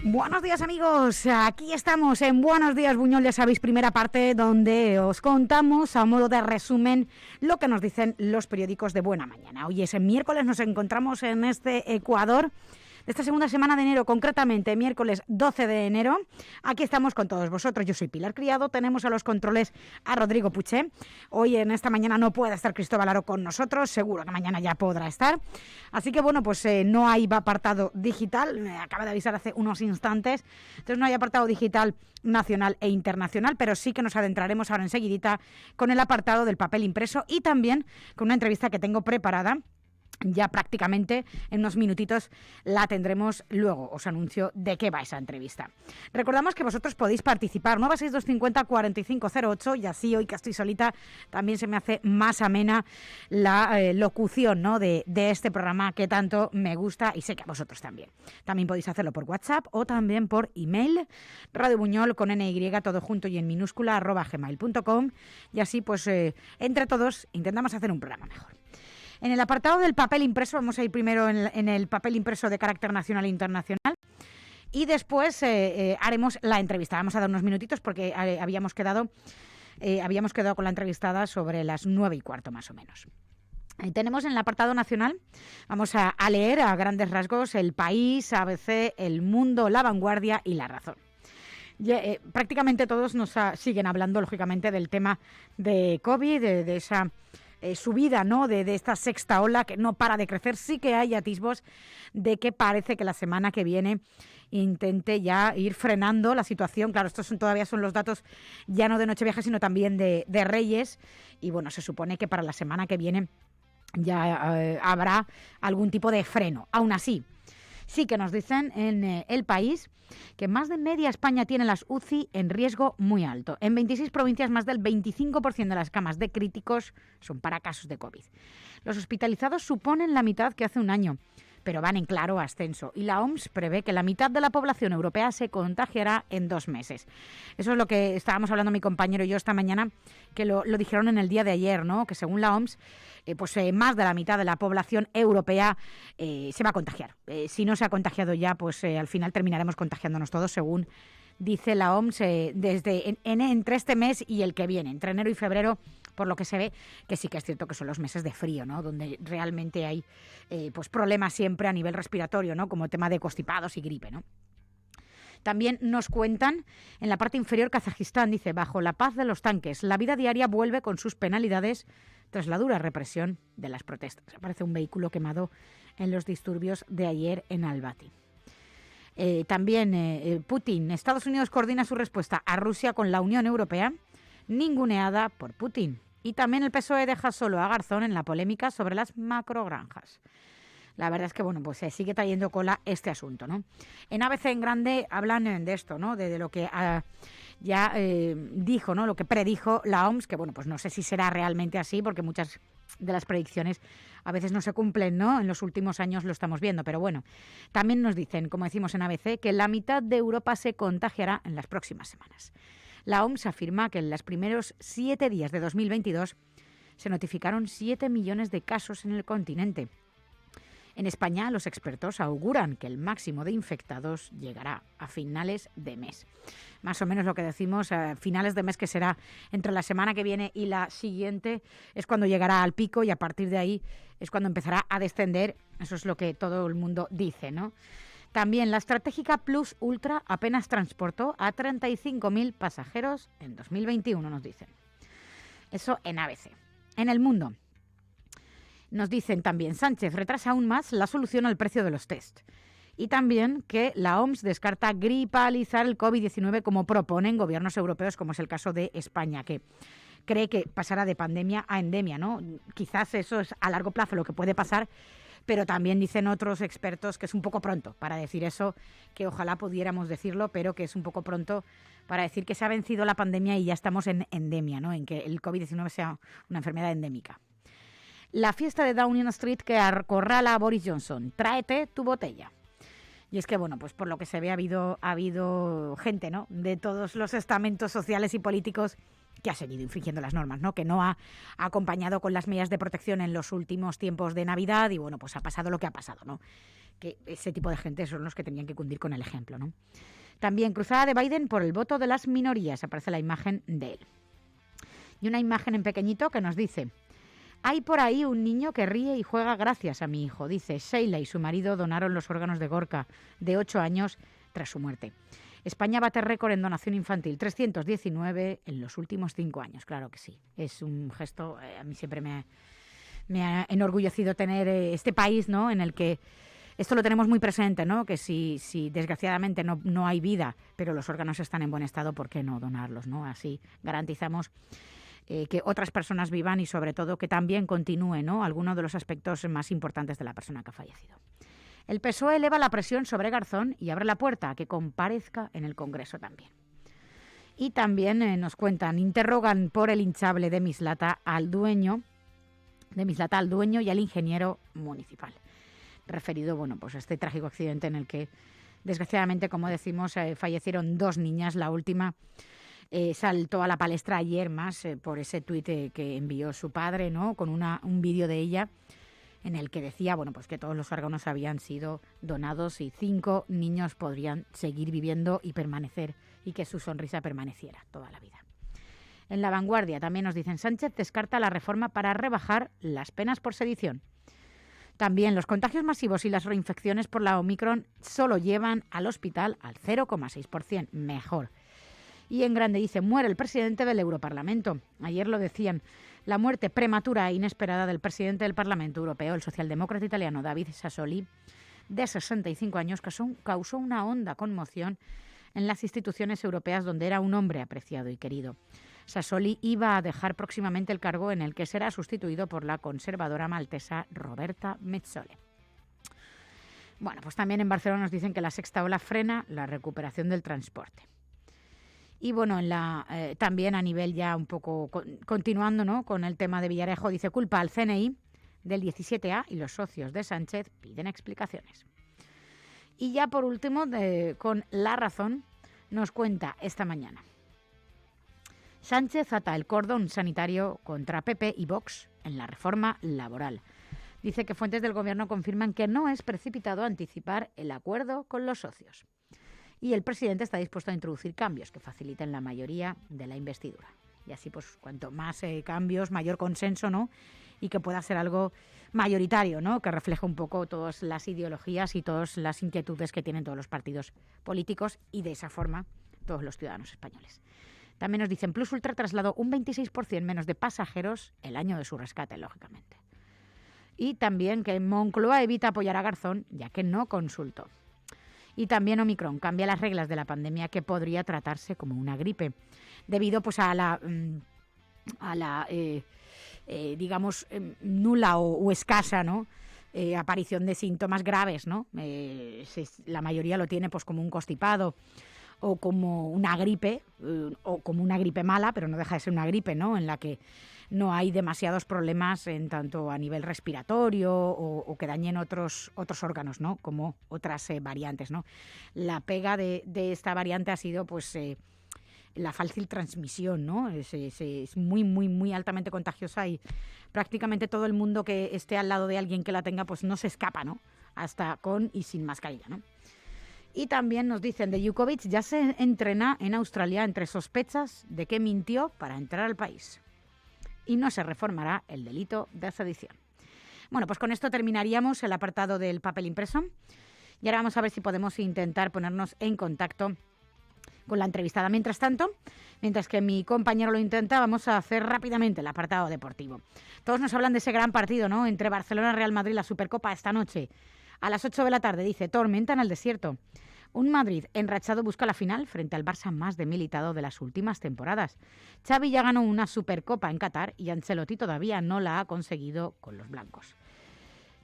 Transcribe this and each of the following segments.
Buenos días, amigos, aquí estamos en Buenos Días Buñol, ya sabéis, primera parte donde os contamos a modo de resumen lo que nos dicen los periódicos de buena mañana. Hoy es miércoles, nos encontramos en este Ecuador de esta segunda semana de enero, concretamente miércoles 12 de enero. Aquí estamos con todos vosotros. Yo soy Pilar Criado, tenemos a los controles a Rodrigo Puché. Hoy en esta mañana no puede estar Cristóbal Aro con nosotros, seguro que mañana ya podrá estar. Así que bueno, pues no hay apartado digital, me acaba de avisar hace unos instantes, entonces no hay apartado digital nacional e internacional, pero sí que nos adentraremos ahora enseguidita con el apartado del papel impreso y también con una entrevista que tengo preparada. Ya prácticamente en unos minutitos la tendremos luego. Os anuncio de qué va esa entrevista. Recordamos que vosotros podéis participar. 96250-4508 y así hoy que estoy solita también se me hace más amena la locución, ¿no? de este programa que tanto me gusta y sé que a vosotros también. También podéis hacerlo por WhatsApp o también por email. Radio Buñol con NY todo junto y en minúscula @gmail.com y así pues entre todos intentamos hacer un programa mejor. En el apartado del papel impreso, vamos a ir primero en el papel impreso de carácter nacional e internacional y después haremos la entrevista. Vamos a dar unos minutitos porque habíamos quedado con la entrevistada sobre las 9:15 más o menos. Tenemos en el apartado nacional, vamos a leer a grandes rasgos El País, ABC, El Mundo, La Vanguardia y La Razón. Prácticamente todos nos siguen hablando, lógicamente, del tema de COVID, de esa subida, ¿no? de esta sexta ola que no para de crecer. Sí que hay atisbos de que parece que la semana que viene intente ya ir frenando la situación. Claro, estos todavía son los datos ya no de Nochevieja, sino también de Reyes. Y bueno, se supone que para la semana que viene ya habrá algún tipo de freno. Aún así, sí que nos dicen en El País que más de media España tiene las UCI en riesgo muy alto. En 26 provincias, más del 25% de las camas de críticos son para casos de COVID. Los hospitalizados suponen la mitad que hace un año, pero van en claro ascenso. Y la OMS prevé que la mitad de la población europea se contagiará en 2 meses. Eso es lo que estábamos hablando mi compañero y yo esta mañana, que lo dijeron en el día de ayer, ¿no? Que según la OMS, más de la mitad de la población europea se va a contagiar. Si no se ha contagiado ya, pues al final terminaremos contagiándonos todos, según dice la OMS, entre este mes y el que viene, entre enero y febrero, por lo que se ve, que sí que es cierto que son los meses de frío, ¿no? Donde realmente hay problemas siempre a nivel respiratorio, ¿no? Como el tema de constipados y gripe, ¿no? También nos cuentan en la parte inferior Kazajistán, dice, bajo la paz de los tanques, la vida diaria vuelve con sus penalidades tras la dura represión de las protestas. Aparece un vehículo quemado en los disturbios de ayer en Almaty. También Putin, Estados Unidos coordina su respuesta a Rusia con la Unión Europea, ninguneada por Putin. Y también el PSOE deja solo a Garzón en la polémica sobre las macrogranjas. La verdad es que bueno, pues se sigue trayendo cola este asunto, ¿no? En ABC en grande hablan de esto, ¿no? De lo que dijo, ¿no? Lo que predijo la OMS, que bueno, pues no sé si será realmente así, porque muchas de las predicciones a veces no se cumplen, ¿no? En los últimos años lo estamos viendo, pero bueno, también nos dicen, como decimos en ABC, que la mitad de Europa se contagiará en las próximas semanas. La OMS afirma que en los primeros 7 días de 2022 se notificaron 7 millones de casos en el continente. En España, los expertos auguran que el máximo de infectados llegará a finales de mes. Más o menos lo que decimos, a finales de mes, que será entre la semana que viene y la siguiente, es cuando llegará al pico y a partir de ahí es cuando empezará a descender. Eso es lo que todo el mundo dice, ¿no? También la estratégica Plus Ultra apenas transportó a 35.000 pasajeros en 2021, nos dicen. Eso en ABC. En El Mundo nos dicen también, Sánchez retrasa aún más la solución al precio de los test. Y también que la OMS descarta gripalizar el COVID-19 como proponen gobiernos europeos, como es el caso de España, que cree que pasará de pandemia a endemia, ¿no? Quizás eso es a largo plazo lo que puede pasar, pero también dicen otros expertos que es un poco pronto para decir eso, que ojalá pudiéramos decirlo, pero que es un poco pronto para decir que se ha vencido la pandemia y ya estamos en endemia, ¿no? En que el COVID-19 sea una enfermedad endémica. La fiesta de Downing Street que acorrala a Boris Johnson. Tráete tu botella. Y es que, bueno, pues por lo que se ve ha habido gente, ¿no? De todos los estamentos sociales y políticos que ha seguido infringiendo las normas, ¿no? Que no ha acompañado con las medidas de protección en los últimos tiempos de Navidad y bueno, pues ha pasado lo que ha pasado, ¿no? Que ese tipo de gente son los que tenían que cundir con el ejemplo, ¿no? También cruzada de Biden por el voto de las minorías, aparece la imagen de él. Y una imagen en pequeñito que nos dice: hay por ahí un niño que ríe y juega gracias a mi hijo. Dice, Sheila y su marido donaron los órganos de Gorka, de 8 años, tras su muerte. España bate récord en donación infantil, 319 en los últimos 5 años. Claro que sí, es un gesto, a mí siempre me ha enorgullecido tener este país, ¿no?, en el que esto lo tenemos muy presente, ¿no?, que si desgraciadamente no hay vida, pero los órganos están en buen estado, ¿por qué no donarlos, ¿no? Así garantizamos que otras personas vivan y sobre todo que también continúe, ¿no?, alguno de los aspectos más importantes de la persona que ha fallecido. El PSOE eleva la presión sobre Garzón y abre la puerta a que comparezca en el Congreso también. Y también nos cuentan, interrogan por el hinchable de Mislata al dueño y al ingeniero municipal. Referido, bueno, pues a este trágico accidente en el que, desgraciadamente, como decimos, fallecieron 2 niñas. La última saltó a la palestra ayer más por ese tuit que envió su padre, ¿no?, con un vídeo de ella en el que decía, bueno, pues que todos los órganos habían sido donados y 5 niños podrían seguir viviendo y permanecer, y que su sonrisa permaneciera toda la vida. En La Vanguardia también nos dicen, Sánchez descarta la reforma para rebajar las penas por sedición. También los contagios masivos y las reinfecciones por la Omicron solo llevan al hospital al 0,6%, mejor. Y en grande dice, muere el presidente del Europarlamento. Ayer lo decían, la muerte prematura e inesperada del presidente del Parlamento Europeo, el socialdemócrata italiano David Sassoli, de 65 años, causó una honda conmoción en las instituciones europeas, donde era un hombre apreciado y querido. Sassoli iba a dejar próximamente el cargo, en el que será sustituido por la conservadora maltesa Roberta Metsola. Bueno, pues también en Barcelona nos dicen que la sexta ola frena la recuperación del transporte. Y bueno, también a nivel ya un poco continuando, ¿no?, con el tema de Villarejo, dice, culpa al CNI del 17A y los socios de Sánchez piden explicaciones. Y ya por último, con La Razón, nos cuenta esta mañana. Sánchez ata el cordón sanitario contra PP y Vox en la reforma laboral. Dice que fuentes del Gobierno confirman que no es precipitado anticipar el acuerdo con los socios. Y el presidente está dispuesto a introducir cambios que faciliten la mayoría de la investidura. Y así, pues, cuanto más cambios, mayor consenso, ¿no?, y que pueda ser algo mayoritario, ¿no?, que refleje un poco todas las ideologías y todas las inquietudes que tienen todos los partidos políticos y, de esa forma, todos los ciudadanos españoles. También nos dicen, Plus Ultra trasladó un 26% menos de pasajeros el año de su rescate, lógicamente. Y también que Moncloa evita apoyar a Garzón, ya que no consultó. Y también Omicron cambia las reglas de la pandemia, que podría tratarse como una gripe, debido pues a la digamos, nula o escasa, ¿no?, aparición de síntomas graves, ¿no? La mayoría lo tiene pues como un constipado o como una gripe, o como una gripe mala, pero no deja de ser una gripe, ¿no?, en la que no hay demasiados problemas en tanto a nivel respiratorio o que dañen otros órganos, ¿no?, como otras variantes, ¿no? La pega de esta variante ha sido pues la fácil transmisión, ¿no? Es muy, muy, muy altamente contagiosa y prácticamente todo el mundo que esté al lado de alguien que la tenga pues no se escapa, ¿no?, hasta con y sin mascarilla, ¿no? Y también nos dicen de Jukovic, ya se entrena en Australia entre sospechas de que mintió para entrar al país. Y no se reformará el delito de sedición. Bueno, pues con esto terminaríamos el apartado del papel impreso. Y ahora vamos a ver si podemos intentar ponernos en contacto con la entrevistada. Mientras tanto, mientras que mi compañero lo intenta, vamos a hacer rápidamente el apartado deportivo. Todos nos hablan de ese gran partido, ¿no?, entre Barcelona y Real Madrid, la Supercopa esta noche. A las 8 de la tarde, dice, tormenta en el desierto. Un Madrid enrachado busca la final frente al Barça más debilitado de las últimas temporadas. Xavi ya ganó una Supercopa en Qatar y Ancelotti todavía no la ha conseguido con los blancos.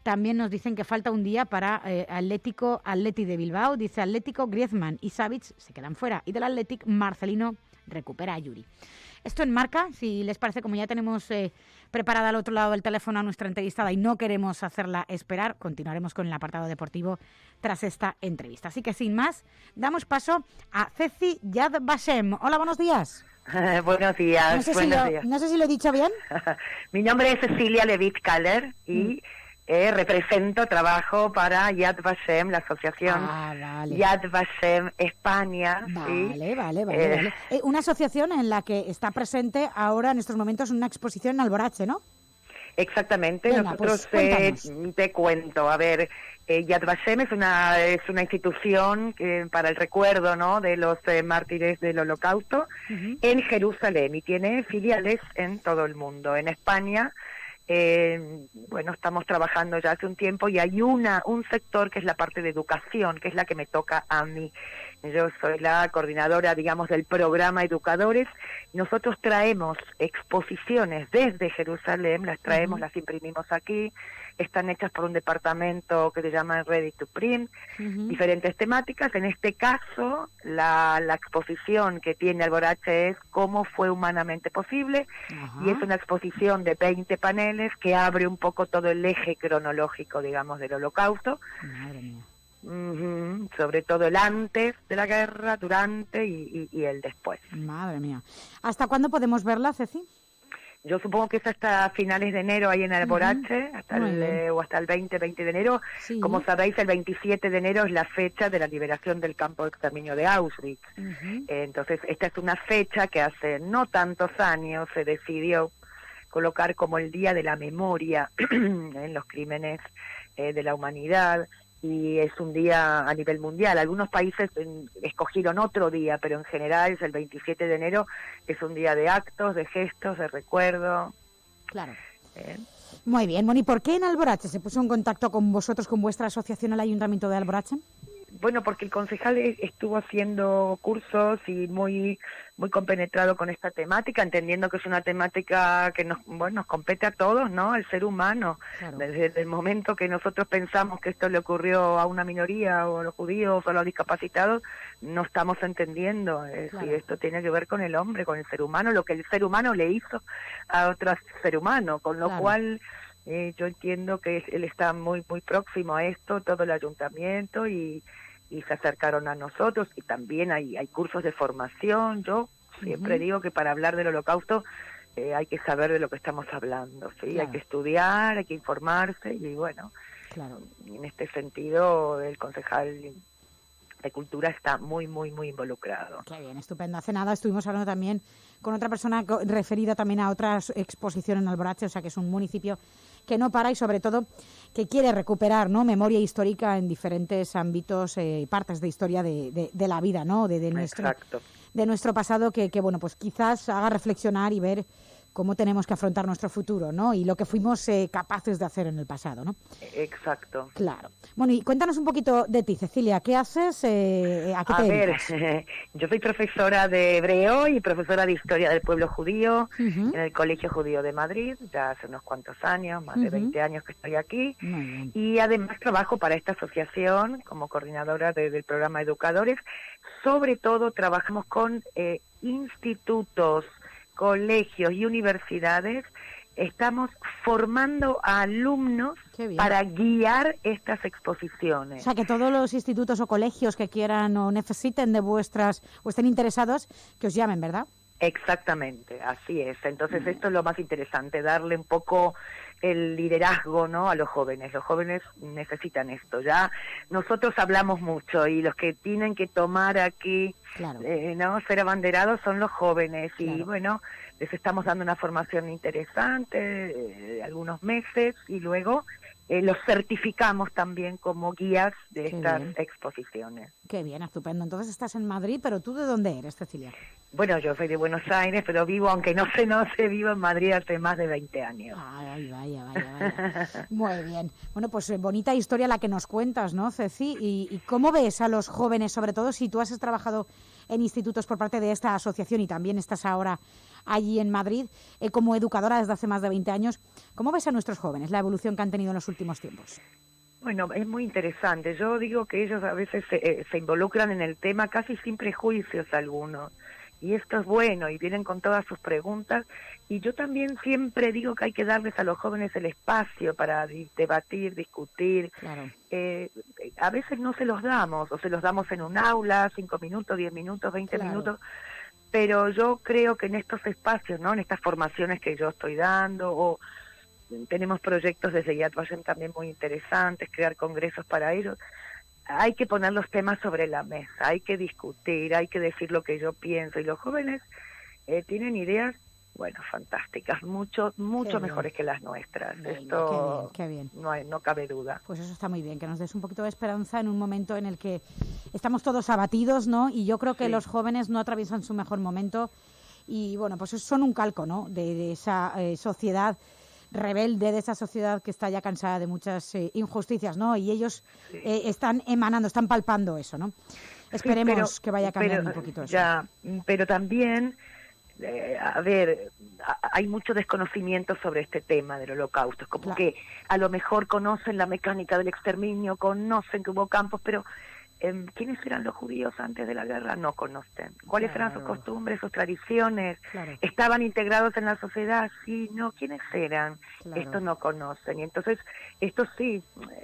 También nos dicen que falta un día para Atleti de Bilbao. Dice Atlético, Griezmann y Savic se quedan fuera. Y del Athletic, Marcelino recupera a Yuri. Esto en Marca, si les parece, como ya tenemos preparada al otro lado del teléfono a nuestra entrevistada y no queremos hacerla esperar, continuaremos con el apartado deportivo tras esta entrevista. Así que sin más, damos paso a Ceci Yad Vashem. Hola, buenos días. Buenos días, no sé si lo he dicho bien. Mi nombre es Cecilia Levit-Kaller y trabajo para Yad Vashem, la asociación Yad Vashem España. Vale. Una asociación en la que está presente ahora en estos momentos una exposición en Alborache, ¿no? Exactamente. Venga, nosotros pues, te cuento, a ver, Yad Vashem es una institución para el recuerdo, ¿no?, de los mártires del Holocausto en Jerusalén, y tiene filiales en todo el mundo. En España, estamos trabajando ya hace un tiempo, y hay un sector que es la parte de educación, que es la que me toca a mí. Yo soy la coordinadora, digamos, del programa Educadores. Nosotros traemos exposiciones desde Jerusalén, las traemos, las imprimimos aquí, están hechas por un departamento que se llama Ready to Print, diferentes temáticas. En este caso, la exposición que tiene Alborache es ¿Cómo fue humanamente posible? Y es una exposición de 20 paneles que abre un poco todo el eje cronológico, digamos, del Holocausto. Madre mía. Sobre todo el antes de la guerra, durante y el después. Madre mía. ¿Hasta cuándo podemos verla, Ceci? Yo supongo que es hasta finales de enero ahí en Alborache, hasta el 20 de enero. Sí. Como sabéis, el 27 de enero es la fecha de la liberación del campo de exterminio de Auschwitz. Entonces, esta es una fecha que hace no tantos años se decidió colocar como el Día de la Memoria en los crímenes de la humanidad. Y es un día a nivel mundial. Algunos países escogieron otro día, pero en general es el 27 de enero, es un día de actos, de gestos, de recuerdo. Claro. Muy bien. Bueno, ¿y por qué en Alborache se puso en contacto con vosotros, con vuestra asociación, el Ayuntamiento de Alborache? Bueno, porque el concejal estuvo haciendo cursos y muy compenetrado con esta temática, entendiendo que es una temática que nos compete a todos, ¿no? Al ser humano. Claro. Desde el momento que nosotros pensamos que esto le ocurrió a una minoría, o a los judíos, o a los discapacitados, no estamos entendiendo si esto tiene que ver con el hombre, con el ser humano, lo que el ser humano le hizo a otro ser humano, con lo cual yo entiendo que él está muy próximo a esto, todo el ayuntamiento, y se acercaron a nosotros, y también hay cursos de formación. Yo siempre digo que para hablar del Holocausto hay que saber de lo que estamos hablando, ¿sí? Claro. Hay que estudiar, hay que informarse, y bueno, en este sentido el concejal de Cultura está muy involucrado. Qué bien, estupendo. Hace nada estuvimos hablando también con otra persona referida también a otra exposición en Alborache, o sea que es un municipio que no para y sobre todo que quiere recuperar, ¿no?, memoria histórica en diferentes ámbitos y partes de historia de la vida, ¿no?, de nuestro pasado, que bueno, pues quizás haga reflexionar y ver cómo tenemos que afrontar nuestro futuro, ¿no? Y lo que fuimos capaces de hacer en el pasado, ¿no? Exacto. Claro. Bueno, y cuéntanos un poquito de ti, Cecilia. ¿Qué haces? ¿A qué te dedicas? Yo soy profesora de hebreo y profesora de historia del pueblo judío en el Colegio Judío de Madrid, ya hace unos cuantos años, más de 20 años que estoy aquí. Y además trabajo para esta asociación como coordinadora del programa Educadores. Sobre todo trabajamos con institutos, colegios y universidades. Estamos formando a alumnos para guiar estas exposiciones. O sea, que todos los institutos o colegios que quieran o necesiten de vuestras, o estén interesados, que os llamen, ¿verdad? Exactamente, así es. Entonces esto es lo más interesante, darle un poco el liderazgo, ¿no?, a los jóvenes. Los jóvenes necesitan esto. Ya nosotros hablamos mucho, y los que tienen que tomar aquí, no ser abanderados, son los jóvenes. Y bueno, les estamos dando una formación interesante de algunos meses, y luego los certificamos también como guías de estas exposiciones. Qué bien, estupendo. Entonces estás en Madrid, pero ¿tú de dónde eres, Cecilia? Bueno, yo soy de Buenos Aires, pero vivo, aunque no se vivo en Madrid hace más de 20 años. Ay, vaya. Muy bien. Bueno, pues bonita historia la que nos cuentas, ¿no, Ceci? ¿Y cómo ves a los jóvenes, sobre todo si tú has trabajado en institutos por parte de esta asociación y también estás ahora allí en Madrid como educadora desde hace más de 20 años? ¿Cómo ves a nuestros jóvenes, la evolución que han tenido en los últimos tiempos? Bueno, es muy interesante. Yo digo que ellos a veces se involucran en el tema casi sin prejuicios algunos. Y esto es bueno, y vienen con todas sus preguntas, y yo también siempre digo que hay que darles a los jóvenes el espacio para debatir, discutir. A veces no se los damos, o se los damos en un aula, 5 minutos, 10 minutos, 20 minutos, pero yo creo que en estos espacios, ¿no? En estas formaciones que yo estoy dando, o tenemos proyectos desde Yad Vashem también muy interesantes, crear congresos para ellos, hay que poner los temas sobre la mesa, hay que discutir, hay que decir lo que yo pienso, y los jóvenes tienen ideas, bueno, fantásticas, mucho mejores que las nuestras. Venga, esto qué bien. No cabe duda. Pues eso está muy bien, que nos des un poquito de esperanza en un momento en el que estamos todos abatidos, ¿no? Y yo creo que los jóvenes no atraviesan su mejor momento y, bueno, pues son un calco, ¿no? De esa sociedad rebelde, de esa sociedad que está ya cansada de muchas injusticias, ¿no? Y ellos están emanando, están palpando eso, ¿no? Esperemos que vaya cambiando un poquito eso. Ya, pero también, a ver, hay mucho desconocimiento sobre este tema del Holocausto. Es como que a lo mejor conocen la mecánica del exterminio, conocen que hubo campos, pero ¿quiénes eran los judíos antes de la guerra? No conocen. ¿Cuáles eran sus costumbres, sus tradiciones? ¿Estaban integrados en la sociedad? Sí, no. ¿Quiénes eran? Esto no conocen. Y entonces, esto sí,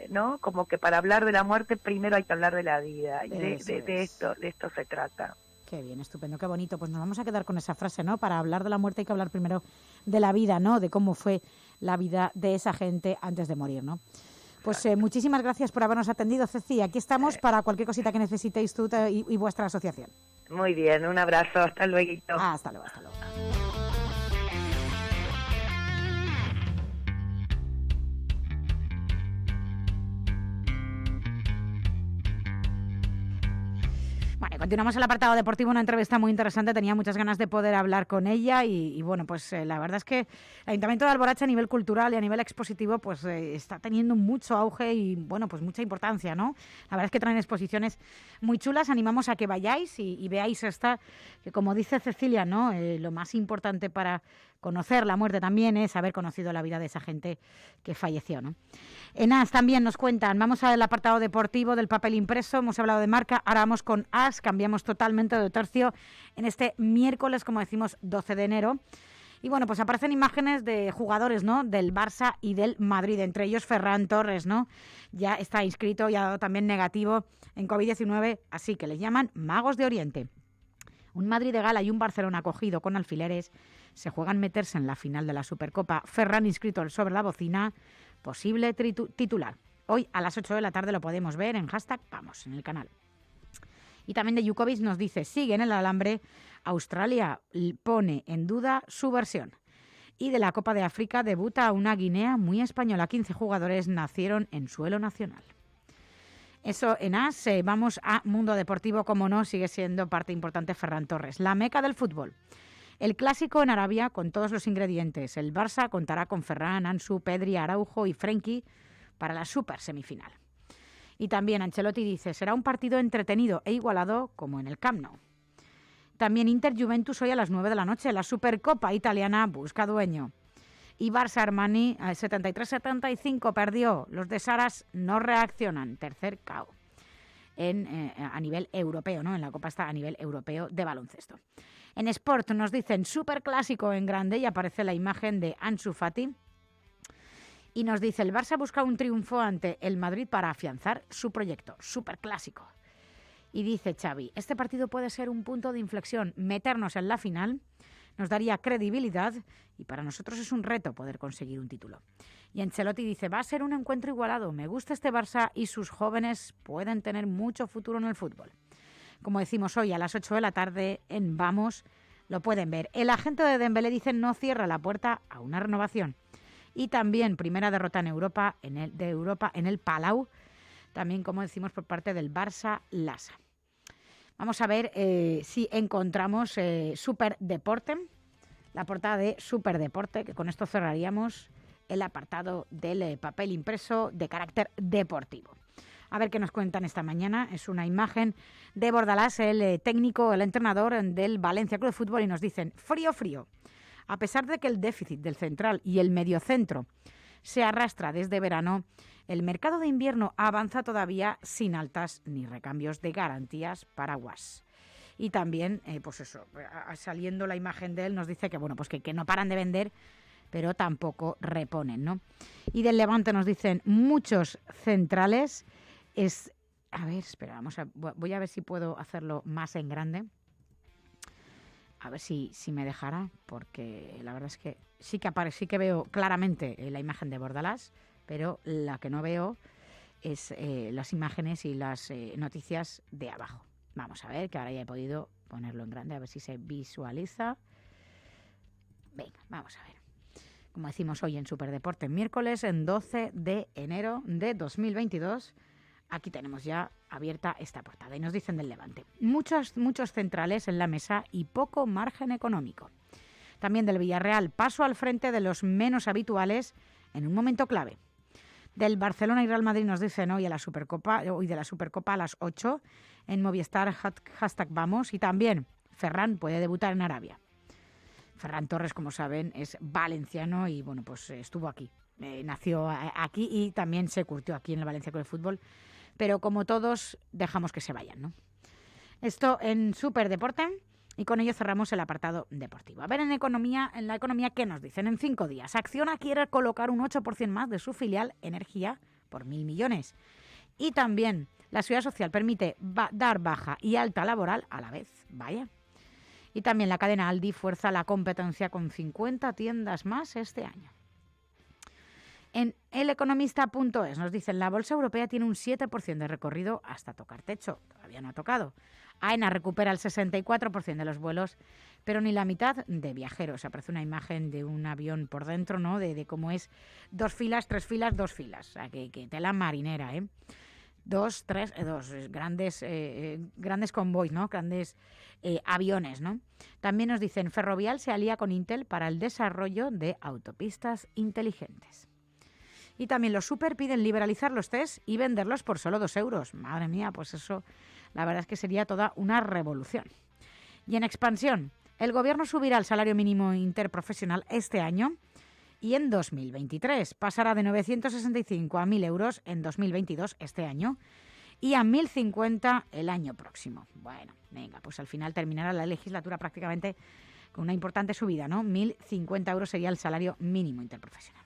¿no? Como que para hablar de la muerte primero hay que hablar de la vida. Y de esto se trata. Qué bien, estupendo, qué bonito. Pues nos vamos a quedar con esa frase, ¿no? Para hablar de la muerte hay que hablar primero de la vida, ¿no? De cómo fue la vida de esa gente antes de morir, ¿no? Pues muchísimas gracias por habernos atendido, Ceci. Aquí estamos para cualquier cosita que necesitéis tú y vuestra asociación. Muy bien, un abrazo, hasta luego. Hasta luego, hasta luego. Bueno, continuamos el apartado deportivo, una entrevista muy interesante, tenía muchas ganas de poder hablar con ella y bueno, pues la verdad es que el Ayuntamiento de Alborache a nivel cultural y a nivel expositivo pues está teniendo mucho auge y bueno, pues mucha importancia, ¿no? La verdad es que traen exposiciones muy chulas, animamos a que vayáis y veáis esta, que como dice Cecilia, ¿no? Lo más importante para conocer la muerte también es haber conocido la vida de esa gente que falleció, ¿no? En AS también nos cuentan, vamos al apartado deportivo del papel impreso, hemos hablado de marca, ahora vamos con AS, cambiamos totalmente de tercio en este miércoles, como decimos, 12 de enero. Y bueno, pues aparecen imágenes de jugadores, ¿no? Del Barça y del Madrid, entre ellos Ferran Torres, ¿no? Ya está inscrito y ha dado también negativo en COVID-19, así que les llaman Magos de Oriente. Un Madrid de gala y un Barcelona cogido con alfileres se juegan meterse en la final de la Supercopa. Ferran inscrito sobre la bocina, posible titular. Hoy a las 8 de la tarde lo podemos ver en #Vamos, en el canal. Y también de Djokovic nos dice, sigue en el alambre, Australia pone en duda su versión. Y de la Copa de África debuta una Guinea muy española. 15 jugadores nacieron en suelo nacional. Eso en AS. Vamos a Mundo Deportivo, como no, sigue siendo parte importante Ferran Torres. La meca del fútbol. El clásico en Arabia con todos los ingredientes. El Barça contará con Ferran, Ansu, Pedri, Araujo y Frenkie para la super semifinal. Y también Ancelotti dice, será un partido entretenido e igualado como en el Camp Nou. También Inter-Juventus hoy a las 9 de la noche. La Supercopa italiana busca dueño. Y Barça-Armani 73-75 perdió. Los de Saras no reaccionan. Tercer KO. A nivel europeo, ¿no? En la Copa está a nivel europeo de baloncesto. En Sport nos dicen superclásico en grande y aparece la imagen de Ansu Fati. Y nos dice, el Barça busca un triunfo ante el Madrid para afianzar su proyecto. Superclásico. Y dice Xavi, este partido puede ser un punto de inflexión. Meternos en la final nos daría credibilidad y para nosotros es un reto poder conseguir un título. Y Ancelotti dice, va a ser un encuentro igualado. Me gusta este Barça y sus jóvenes pueden tener mucho futuro en el fútbol. Como decimos hoy a las 8 de la tarde en Vamos, lo pueden ver. El agente de Dembélé dice no cierra la puerta a una renovación. Y también primera derrota en Europa, en el Palau, también como decimos por parte del Barça Lassa. Vamos a ver si encontramos Superdeporte, la portada de Superdeporte, que con esto cerraríamos el apartado del papel impreso de carácter deportivo. A ver qué nos cuentan esta mañana. Es una imagen de Bordalás, el técnico, el entrenador del Valencia Club de Fútbol, y nos dicen, frío, frío. A pesar de que el déficit del central y el mediocentro se arrastra desde verano, el mercado de invierno avanza todavía sin altas ni recambios de garantías paraguas. Y también, pues eso, saliendo la imagen de él, nos dice que, bueno, pues que no paran de vender, pero tampoco reponen, ¿no? Y del Levante nos dicen muchos centrales. A ver, espera, voy a ver si puedo hacerlo más en grande. A ver si me dejará, porque la verdad es que sí que veo claramente la imagen de Bordalás, pero la que no veo es las imágenes y las noticias de abajo. Vamos a ver, que ahora ya he podido ponerlo en grande, a ver si se visualiza. Venga, vamos a ver. Como decimos hoy en Superdeporte, miércoles, en 12 de enero de 2022, aquí tenemos ya abierta esta portada y nos dicen del Levante. Muchos centrales en la mesa y poco margen económico. También del Villarreal, paso al frente de los menos habituales en un momento clave. Del Barcelona y Real Madrid nos dicen hoy de la Supercopa a las 8 en Movistar #Vamos, y también Ferran puede debutar en Arabia. Ferran Torres, como saben, es valenciano y bueno, pues estuvo aquí. Nació aquí y también se curtió aquí en el Valencia Club de Fútbol. Pero como todos, dejamos que se vayan, ¿no? Esto en Superdeporte, y con ello cerramos el apartado deportivo. A ver, en la economía, ¿qué nos dicen? En 5 días, Acciona quiere colocar un 8% más de su filial Energía por 1.000 millones. Y también la Seguridad Social permite dar baja y alta laboral a la vez. Vaya. Y también la cadena Aldi fuerza la competencia con 50 tiendas más este año. En eleconomista.es nos dicen la bolsa europea tiene un 7% de recorrido hasta tocar techo. Todavía no ha tocado. AENA recupera el 64% de los vuelos, pero ni la mitad de viajeros. Aparece una imagen de un avión por dentro, ¿no? De cómo es 2 filas, 3 filas, 2 filas. O sea, que tela marinera, ¿eh? Dos grandes convoys, ¿no? Grandes aviones, ¿no? También nos dicen Ferrovial se alía con Intel para el desarrollo de autopistas inteligentes. Y también los super piden liberalizar los test y venderlos por solo 2 euros. Madre mía, pues eso la verdad es que sería toda una revolución. Y en expansión, el gobierno subirá el salario mínimo interprofesional este año y en 2023 pasará de 965 a 1.000 euros en 2022 este año y a 1.050 el año próximo. Bueno, venga, pues al final terminará la legislatura prácticamente con una importante subida, ¿no? 1.050 euros sería el salario mínimo interprofesional.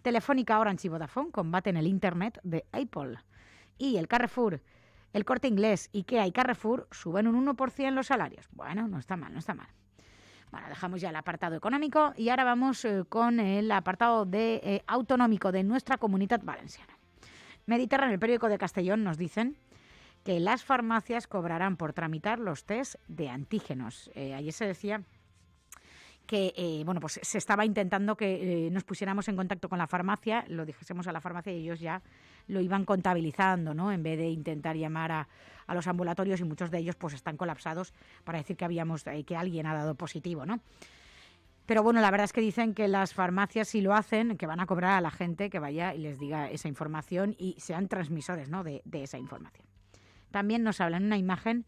Telefónica, Orange y Vodafone combaten el Internet de Apple. Y el Carrefour, el Corte Inglés, IKEA y Carrefour suben un 1% los salarios. Bueno, no está mal, no está mal. Bueno, dejamos ya el apartado económico y ahora vamos con el apartado autonómico de nuestra Comunitat Valenciana. Mediterráneo, el periódico de Castellón, nos dicen que las farmacias cobrarán por tramitar los test de antígenos. Ayer se decía que pues se estaba intentando que nos pusiéramos en contacto con la farmacia, lo dijésemos a la farmacia y ellos ya lo iban contabilizando, ¿no? En vez de intentar llamar a los ambulatorios, y muchos de ellos pues están colapsados para decir que que alguien ha dado positivo, ¿no? Pero bueno, la verdad es que dicen que las farmacias sí lo hacen, que van a cobrar a la gente que vaya y les diga esa información y sean transmisores, ¿no? de esa información. También nos hablan una imagen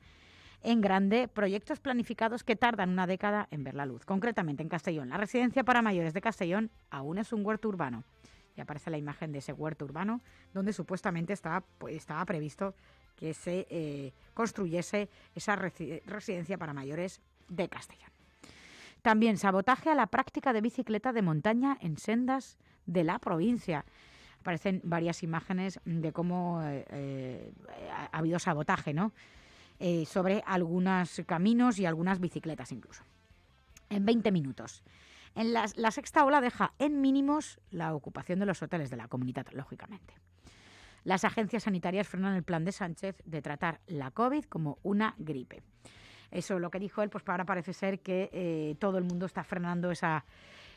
en grande, proyectos planificados que tardan una década en ver la luz. Concretamente en Castellón, la residencia para mayores de Castellón aún es un huerto urbano. Y aparece la imagen de ese huerto urbano donde supuestamente estaba previsto que se construyese esa residencia para mayores de Castellón. También sabotaje a la práctica de bicicleta de montaña en sendas de la provincia. Aparecen varias imágenes de cómo ha habido sabotaje, ¿no? Sobre algunos caminos y algunas bicicletas incluso. En 20 minutos. La sexta ola deja en mínimos la ocupación de los hoteles de la comunidad, lógicamente. Las agencias sanitarias frenan el plan de Sánchez de tratar la COVID como una gripe. Eso lo que dijo él, pues ahora parece ser que todo el mundo está frenando esa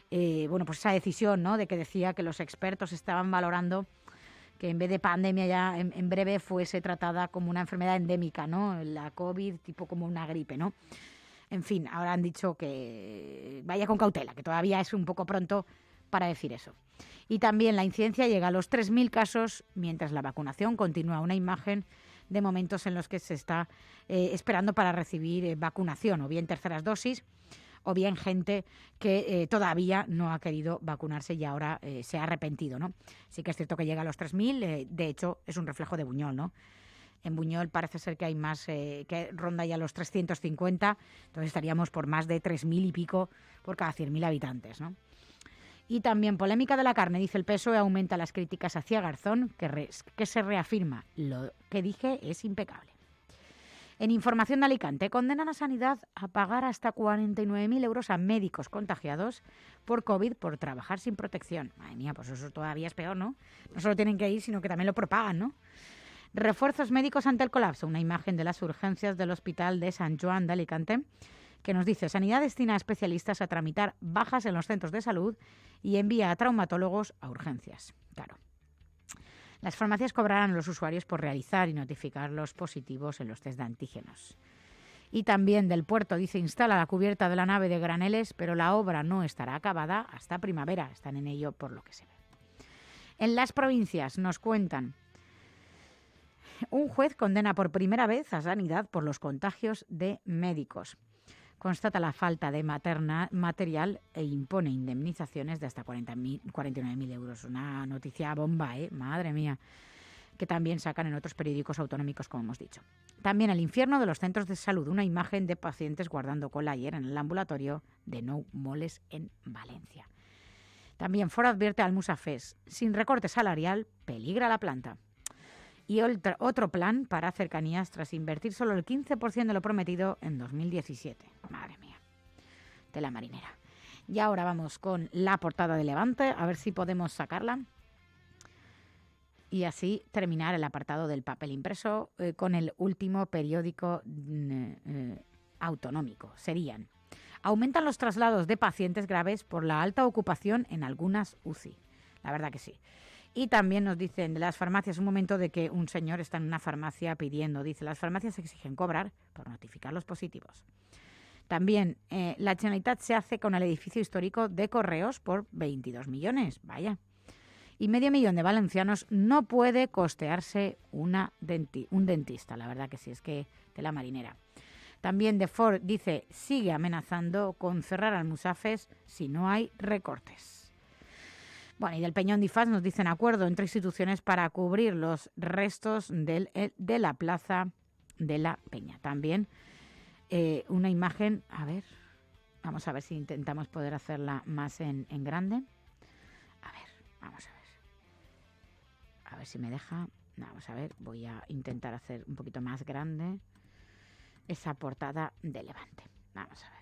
decisión, ¿no? De que decía que los expertos estaban valorando que en vez de pandemia ya en breve fuese tratada como una enfermedad endémica, ¿no? La COVID, tipo como una gripe, ¿no? En fin, ahora han dicho que vaya con cautela, que todavía es un poco pronto para decir eso. Y también la incidencia llega a los 3.000 casos, mientras la vacunación continúa. Una imagen de momentos en los que se está esperando para recibir vacunación, o bien terceras dosis, o bien gente que todavía no ha querido vacunarse y ahora se ha arrepentido, ¿no? Sí que es cierto que llega a los 3.000, de hecho es un reflejo de Buñol, ¿no? En Buñol parece ser que hay más, que ronda ya los 350, entonces estaríamos por más de 3.000 y pico por cada 100.000 habitantes, ¿no? Y también polémica de la carne, dice el PSOE, aumenta las críticas hacia Garzón, que se reafirma, lo que dije es impecable. En Información de Alicante, condenan a Sanidad a pagar hasta 49.000 euros a médicos contagiados por COVID por trabajar sin protección. Madre mía, pues eso todavía es peor, ¿no? No solo tienen que ir, sino que también lo propagan, ¿no? Refuerzos médicos ante el colapso. Una imagen de las urgencias del Hospital de Sant Joan de Alicante que nos dice: Sanidad destina a especialistas a tramitar bajas en los centros de salud y envía a traumatólogos a urgencias. Claro. Las farmacias cobrarán a los usuarios por realizar y notificar los positivos en los test de antígenos. Y también del puerto, dice, instala la cubierta de la nave de graneles, pero la obra no estará acabada hasta primavera. Están en ello por lo que se ve. En las provincias nos cuentan: un juez condena por primera vez a Sanidad por los contagios de médicos. Constata la falta de material e impone indemnizaciones de hasta 49.000 euros. Una noticia bomba, madre mía, que también sacan en otros periódicos autonómicos, como hemos dicho. También el infierno de los centros de salud. Una imagen de pacientes guardando cola ayer en el ambulatorio de Nou Moles en Valencia. También Foro advierte al Musafés: sin recorte salarial, peligra la planta. Y otro plan para cercanías tras invertir solo el 15% de lo prometido en 2017. Madre mía, tela marinera. Y ahora vamos con la portada de Levante, a ver si podemos sacarla. Y así terminar el apartado del papel impreso con el último periódico autonómico. Serían: aumentan los traslados de pacientes graves por la alta ocupación en algunas UCI. La verdad que sí. Y también nos dicen de las farmacias, un momento de que un señor está en una farmacia pidiendo, dice, las farmacias exigen cobrar por notificar los positivos. También la Generalitat se hace con el edificio histórico de Correos por 22 millones, vaya. Y 500.000 de valencianos no puede costearse un dentista, la verdad que sí, es que de la marinera. También de Ford dice, sigue amenazando con cerrar al Musafes si no hay recortes. Bueno, y del Peñón de Ifás nos dicen acuerdo entre instituciones para cubrir los restos de la plaza de la Peña. También una imagen, a ver, vamos a ver si intentamos poder hacerla más en grande. A ver, vamos a ver. A ver si me deja. Vamos a ver, voy a intentar hacer un poquito más grande esa portada de Levante. Vamos a ver.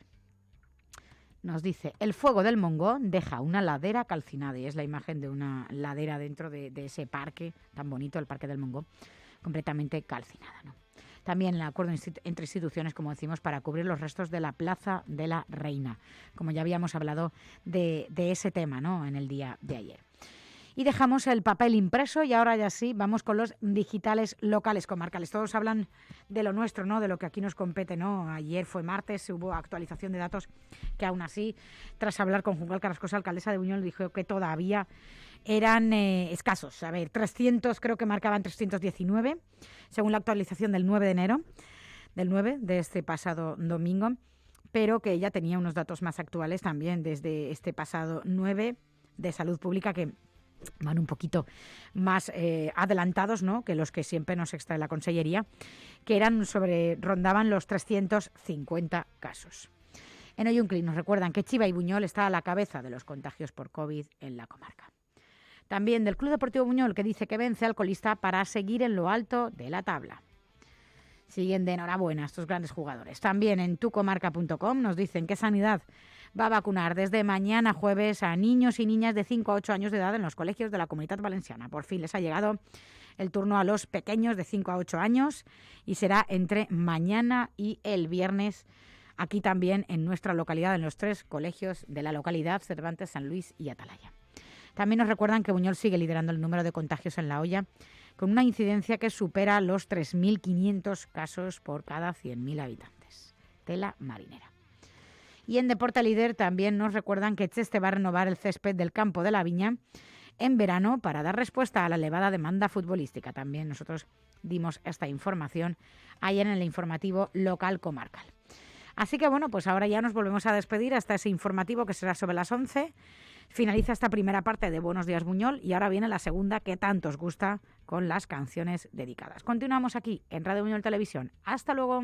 Nos dice, el fuego del Montgó deja una ladera calcinada, y es la imagen de una ladera dentro de ese parque tan bonito, el Parque del Montgó, completamente calcinada, ¿no? También el acuerdo entre instituciones, como decimos, para cubrir los restos de la Plaza de la Reina, como ya habíamos hablado de ese tema, ¿no?, en el día de ayer. Y dejamos el papel impreso y ahora ya sí, vamos con los digitales locales comarcales. Todos hablan de lo nuestro, ¿no?, de lo que aquí nos compete, ¿no? Ayer fue martes, hubo actualización de datos que aún así, tras hablar con Juncal Carrascosa, alcaldesa de Buñol, dijo que todavía eran escasos. A ver, 300, creo que marcaban 319, según la actualización del 9 de enero, del 9 de este pasado domingo, pero que ella tenía unos datos más actuales también desde este pasado 9 de Salud Pública que van un poquito más adelantados, ¿no?, que los que siempre nos extrae la Consellería, que rondaban los 350 casos. En Oyuncli nos recuerdan que Chiva y Buñol está a la cabeza de los contagios por COVID en la comarca. También del Club Deportivo Buñol, que dice que vence al colista para seguir en lo alto de la tabla. Siguen de enhorabuena estos grandes jugadores. También en tucomarca.com nos dicen que Sanidad va a vacunar desde mañana jueves a niños y niñas de 5 a 8 años de edad en los colegios de la Comunitat Valenciana. Por fin les ha llegado el turno a los pequeños de 5 a 8 años y será entre mañana y el viernes, aquí también en nuestra localidad, en los 3 colegios de la localidad, Cervantes, San Luis y Atalaya. También nos recuerdan que Buñol sigue liderando el número de contagios en La Hoya, con una incidencia que supera los 3.500 casos por cada 100.000 habitantes. Tela marinera. Y en Deporte Líder también nos recuerdan que Cheste va a renovar el césped del campo de la Viña en verano para dar respuesta a la elevada demanda futbolística. También nosotros dimos esta información ayer en el informativo local comarcal. Así que bueno, pues ahora ya nos volvemos a despedir hasta ese informativo que será sobre las 11. Finaliza esta primera parte de Buenos Días Buñol y ahora viene la segunda que tanto os gusta con las canciones dedicadas. Continuamos aquí en Radio Buñol Televisión. Hasta luego.